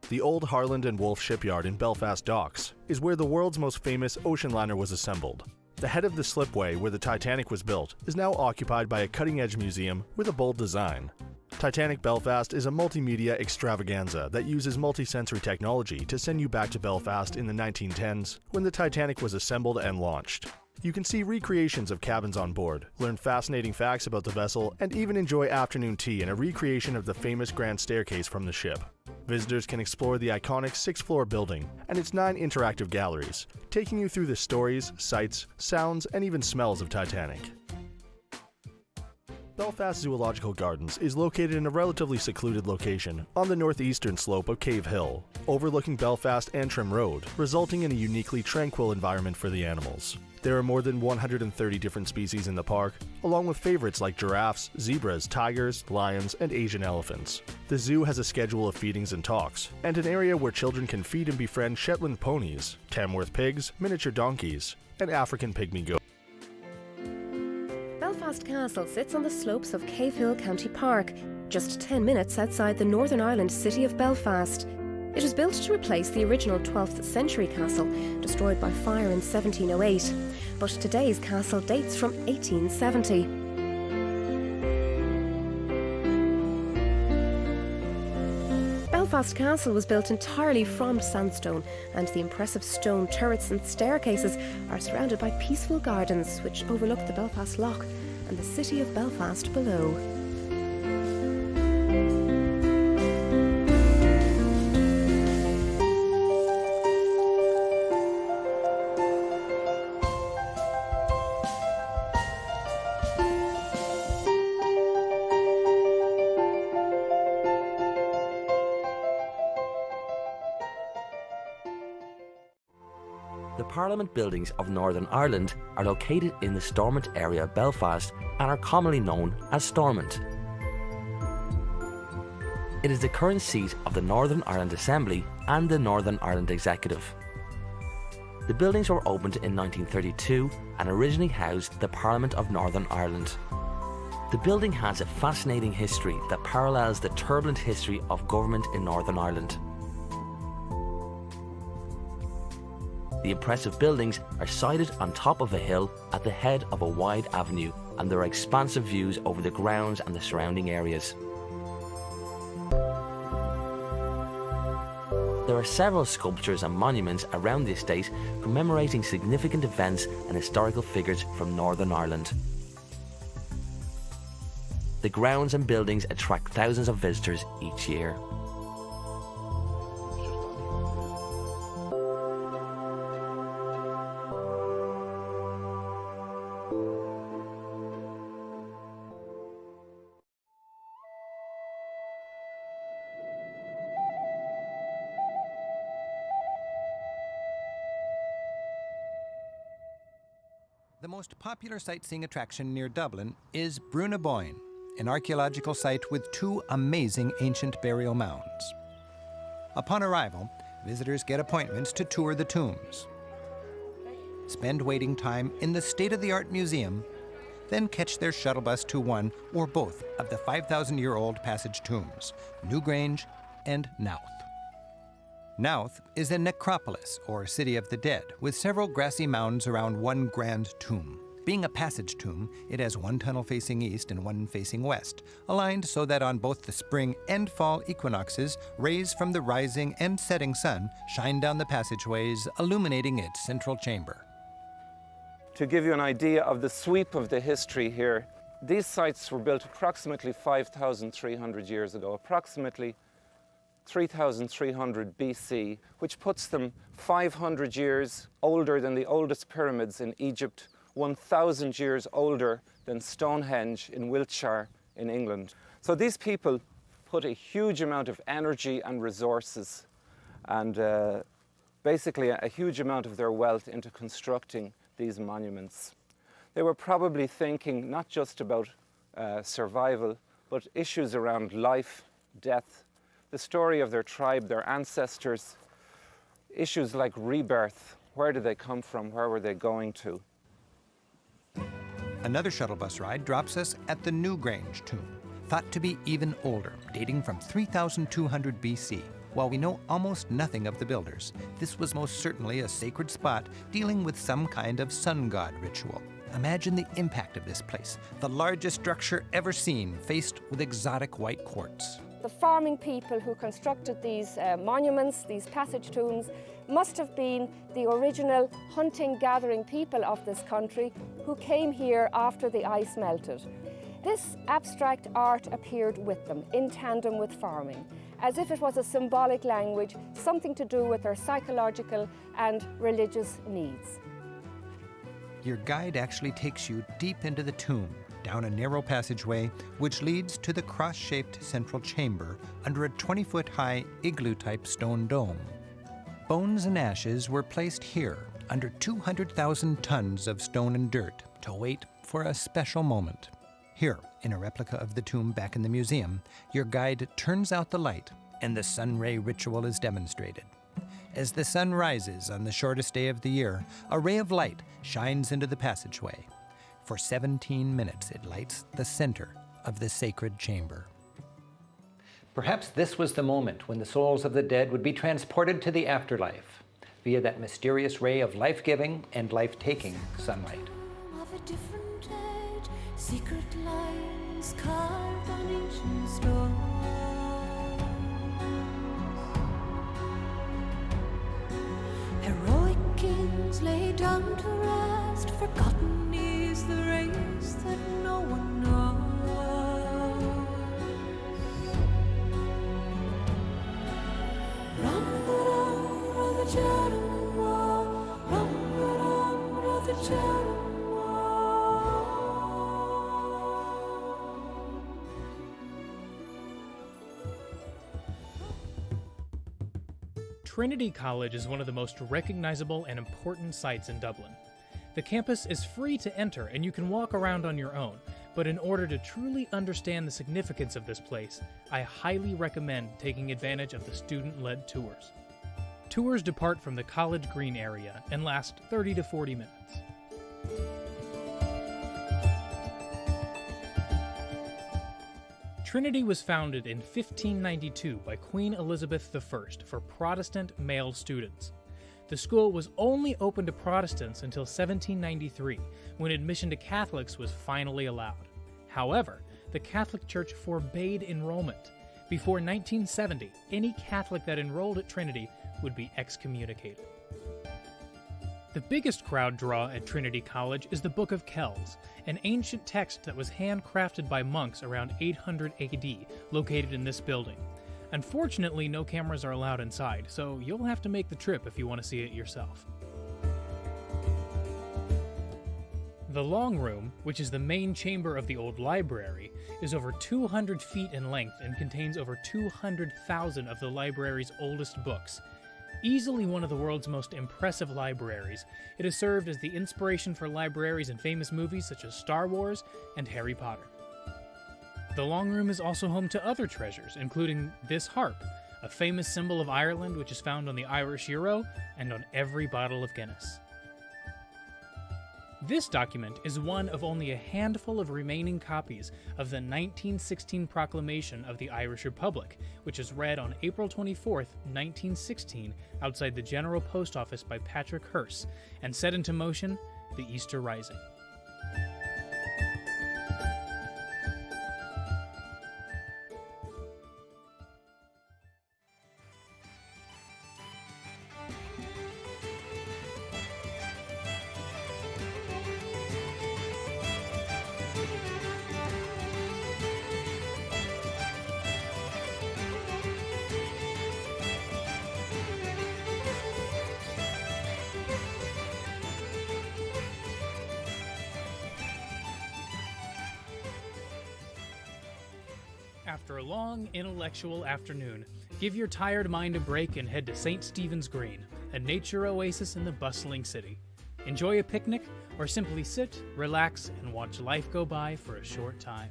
The old Harland and Wolff shipyard in Belfast Docks is where the world's most famous ocean liner was assembled. The head of the slipway where the Titanic was built is now occupied by a cutting-edge museum with a bold design. Titanic Belfast is a multimedia extravaganza that uses multi-sensory technology to send you back to Belfast in the 1910s when the Titanic was assembled and launched. You can see recreations of cabins on board, learn fascinating facts about the vessel, and even enjoy afternoon tea and a recreation of the famous grand staircase from the ship. Visitors can explore the iconic 6th-floor building and its 9 interactive galleries, taking you through the stories, sights, sounds, and even smells of Titanic. Belfast Zoological Gardens is located in a relatively secluded location on the northeastern slope of Cave Hill, overlooking Belfast and Trim Road, resulting in a uniquely tranquil environment for the animals. There are more than 130 different species in the park, along with favorites like giraffes, zebras, tigers, lions, and Asian elephants. The zoo has a schedule of feedings and talks, and an area where children can feed and befriend Shetland ponies, Tamworth pigs, miniature donkeys, and African pygmy goats. Belfast Castle sits on the slopes of Cave Hill County Park, just 10 minutes outside the Northern Ireland city of Belfast. It was built to replace the original 12th century castle, destroyed by fire in 1708, but today's castle dates from 1870. Belfast Castle was built entirely from sandstone, and the impressive stone turrets and staircases are surrounded by peaceful gardens which overlook the Belfast Lough and the city of Belfast below. The Parliament buildings of Northern Ireland are located in the Stormont area of Belfast and are commonly known as Stormont. It is the current seat of the Northern Ireland Assembly and the Northern Ireland Executive. The buildings were opened in 1932 and originally housed the Parliament of Northern Ireland. The building has a fascinating history that parallels the turbulent history of government in Northern Ireland. The impressive buildings are sited on top of a hill at the head of a wide avenue, and there are expansive views over the grounds and the surrounding areas. There are several sculptures and monuments around the estate commemorating significant events and historical figures from Northern Ireland. The grounds and buildings attract thousands of visitors each year. The most popular sightseeing attraction near Dublin is Bóinne, an archaeological site with 2 amazing ancient burial mounds. Upon arrival, visitors get appointments to tour the tombs, spend waiting time in the state-of-the-art museum, then catch their shuttle bus to one or both of the 5,000-year-old passage tombs, Newgrange and Knowth. Knowth is a necropolis, or city of the dead, with several grassy mounds around one grand tomb. Being a passage tomb, it has one tunnel facing east and one facing west, aligned so that on both the spring and fall equinoxes, rays from the rising and setting sun shine down the passageways, illuminating its central chamber. To give you an idea of the sweep of the history here, these sites were built approximately 5,300 years ago, approximately 3,300 BC, which puts them 500 years older than the oldest pyramids in Egypt, 1,000 years older than Stonehenge in Wiltshire in England. So these people put a huge amount of energy and resources and basically a huge amount of their wealth into constructing these monuments. They were probably thinking not just about survival, but issues around life, death, the story of their tribe, their ancestors, issues like rebirth. Where did they come from? Where were they going to? Another shuttle bus ride drops us at the Newgrange tomb, thought to be even older, dating from 3,200 BC. While we know almost nothing of the builders, this was most certainly a sacred spot dealing with some kind of sun god ritual. Imagine the impact of this place, the largest structure ever seen, faced with exotic white quartz. The farming people who constructed these monuments, these passage tombs, must have been the original hunting-gathering people of this country who came here after the ice melted. This abstract art appeared with them, in tandem with farming, as if it was a symbolic language, something to do with their psychological and religious needs. Your guide actually takes you deep into the tomb, down a narrow passageway which leads to the cross-shaped central chamber under a 20-foot-high igloo-type stone dome. Bones and ashes were placed here under 200,000 tons of stone and dirt to wait for a special moment. Here, in a replica of the tomb back in the museum, your guide turns out the light and the sun ray ritual is demonstrated. As the sun rises on the shortest day of the year, a ray of light shines into the passageway. For 17 minutes, it lights the center of the sacred chamber. Perhaps this was the moment when the souls of the dead would be transported to the afterlife via that mysterious ray of life-giving and life-taking sunlight. Of a different age, secret lines carved on ancient stone. Heroic kings lay down to rest, forgotten is the race that no one knows. Trinity College is one of the most recognizable and important sites in Dublin. The campus is free to enter and you can walk around on your own, but in order to truly understand the significance of this place, I highly recommend taking advantage of the student-led tours. Tours depart from the College Green area and last 30 to 40 minutes. Trinity was founded in 1592 by Queen Elizabeth I for Protestant male students. The school was only open to Protestants until 1793, when admission to Catholics was finally allowed. However, the Catholic Church forbade enrollment. Before 1970, any Catholic that enrolled at Trinity would be excommunicated. The biggest crowd draw at Trinity College is the Book of Kells, an ancient text that was handcrafted by monks around 800 AD, located in this building. Unfortunately, no cameras are allowed inside, so you'll have to make the trip if you want to see it yourself. The Long Room, which is the main chamber of the old library, is over 200 feet in length and contains over 200,000 of the library's oldest books. Easily one of the world's most impressive libraries, it has served as the inspiration for libraries in famous movies such as Star Wars and Harry Potter. The Long Room is also home to other treasures, including this harp, a famous symbol of Ireland which is found on the Irish euro and on every bottle of Guinness. This document is one of only a handful of remaining copies of the 1916 Proclamation of the Irish Republic, which is read on April 24, 1916, outside the General Post Office by Patrick Hearst, and set into motion the Easter Rising. After a long, intellectual afternoon, give your tired mind a break and head to St. Stephen's Green, a nature oasis in the bustling city. Enjoy a picnic, or simply sit, relax, and watch life go by for a short time.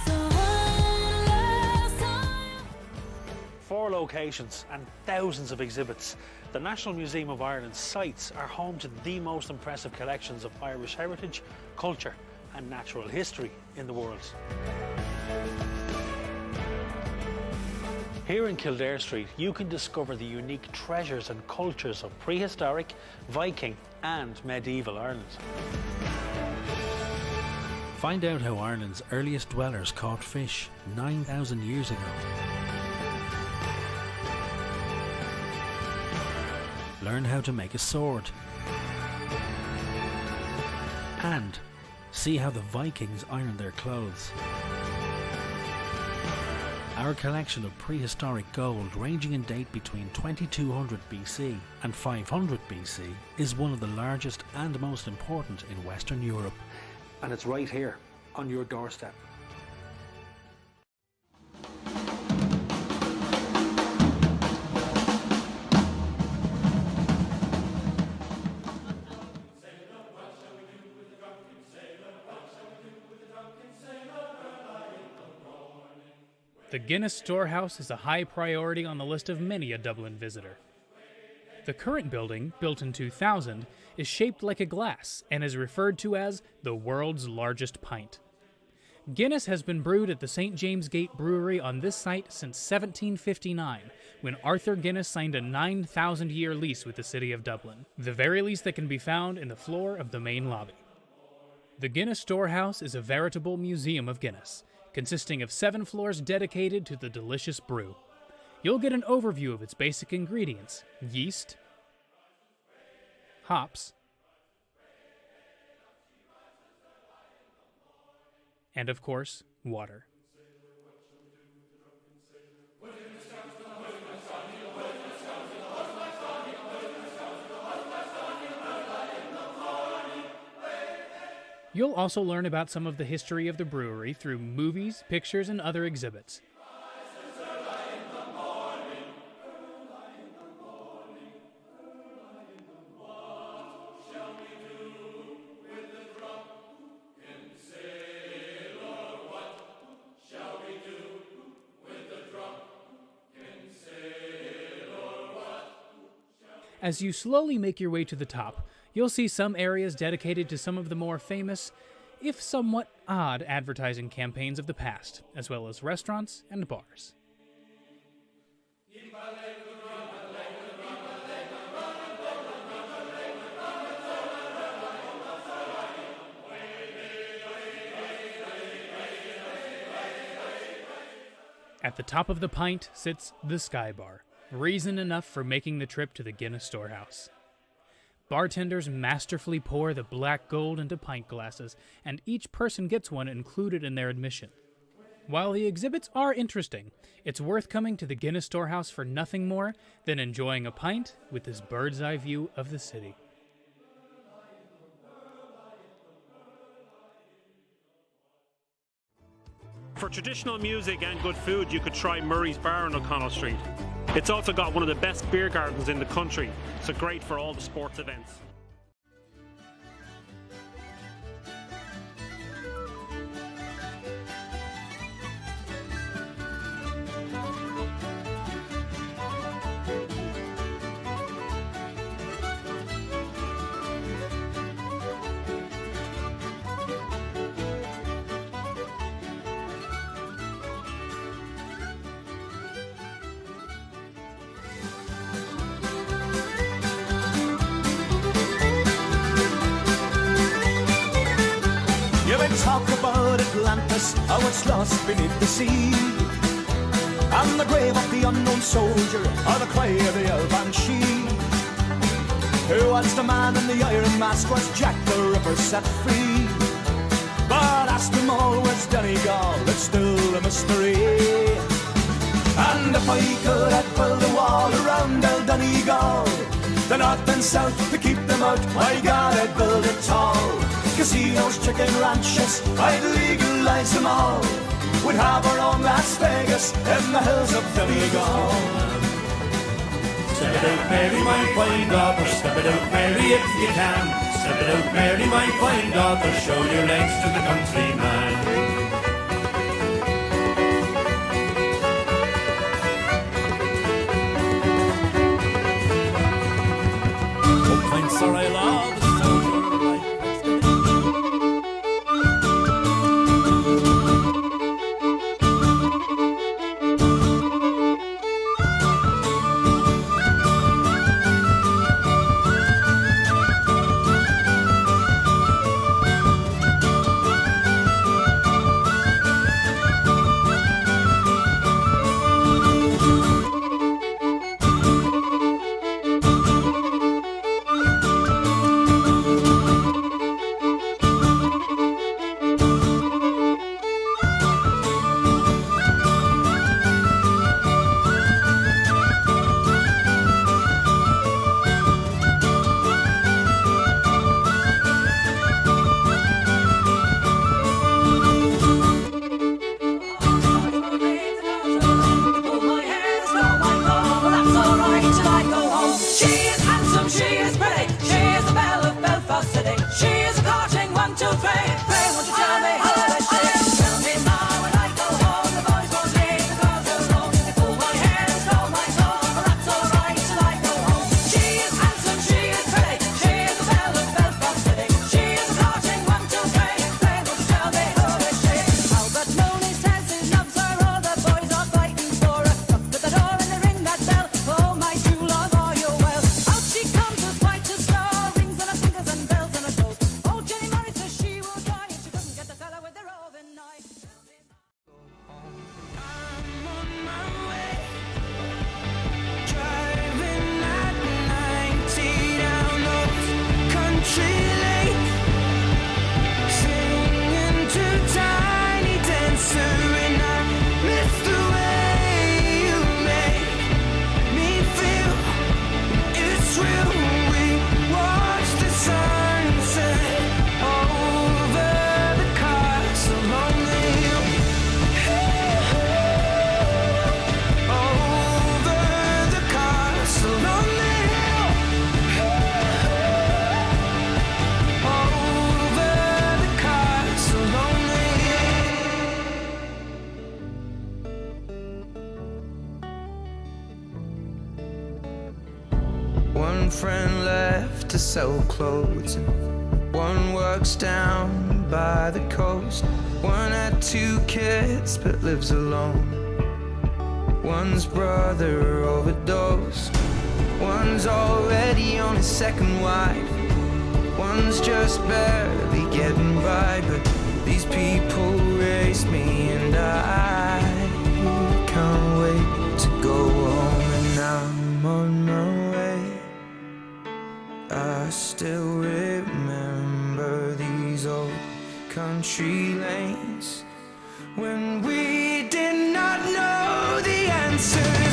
So locations and thousands of exhibits, the National Museum of Ireland's sites are home to the most impressive collections of Irish heritage, culture and natural history in the world. Here in Kildare Street, you can discover the unique treasures and cultures of prehistoric, Viking and medieval Ireland. Find out how Ireland's earliest dwellers caught fish 9,000 years ago. Learn how to make a sword. And see how the Vikings ironed their clothes. Our collection of prehistoric gold, ranging in date between 2200 BC and 500 BC, is one of the largest and most important in Western Europe. And it's right here, on your doorstep. The Guinness Storehouse is a high priority on the list of many a Dublin visitor. The current building, built in 2000, is shaped like a glass and is referred to as the world's largest pint. Guinness has been brewed at the St. James Gate Brewery on this site since 1759, when Arthur Guinness signed a 9,000-year lease with the city of Dublin, the very lease that can be found in the floor of the main lobby. The Guinness Storehouse is a veritable museum of Guinness, consisting of 7 floors dedicated to the delicious brew. You'll get an overview of its basic ingredients: yeast, hops, and of course, water. You'll also learn about some of the history of the brewery through movies, pictures, and other exhibits. As you slowly make your way to the top, you'll see some areas dedicated to some of the more famous, if somewhat odd, advertising campaigns of the past, as well as restaurants and bars. At the top of the pint sits the Sky Bar, reason enough for making the trip to the Guinness Storehouse. Bartenders masterfully pour the black gold into pint glasses, and each person gets one included in their admission. While the exhibits are interesting, it's worth coming to the Guinness Storehouse for nothing more than enjoying a pint with this bird's eye view of the city. For traditional music and good food, you could try Murray's Bar on O'Connell Street. It's also got one of the best beer gardens in the country, so great for all the sports events. Talk about Atlantis, how it's lost beneath the sea, and the grave of the unknown soldier, or the cry of the El Banshee. Who was the man in the iron mask? Was Jack the Ripper set free? But ask them all, was Donegal? It's still a mystery. And if I could, I'd build a wall around El Donegal, the north and south, to keep them out. My God, I'd build it tall. Casinos, chicken ranches, I'd legalize them all. We'd have our own Las Vegas in the hills of Donegal. Step it out, Mary, my fine daughter. Step it out, Mary, if you can. Step it out, Mary, my fine daughter. Show your legs to the countryman. One friend left to sell clothes, one works down by the coast. One had 2 kids but lives alone. One's brother overdosed. One's already on his 2nd wife. One's just barely getting by. But these people raised me, and I can't wait to go home. And I'm on my way. I still remember these old country lanes when we did not know the answer.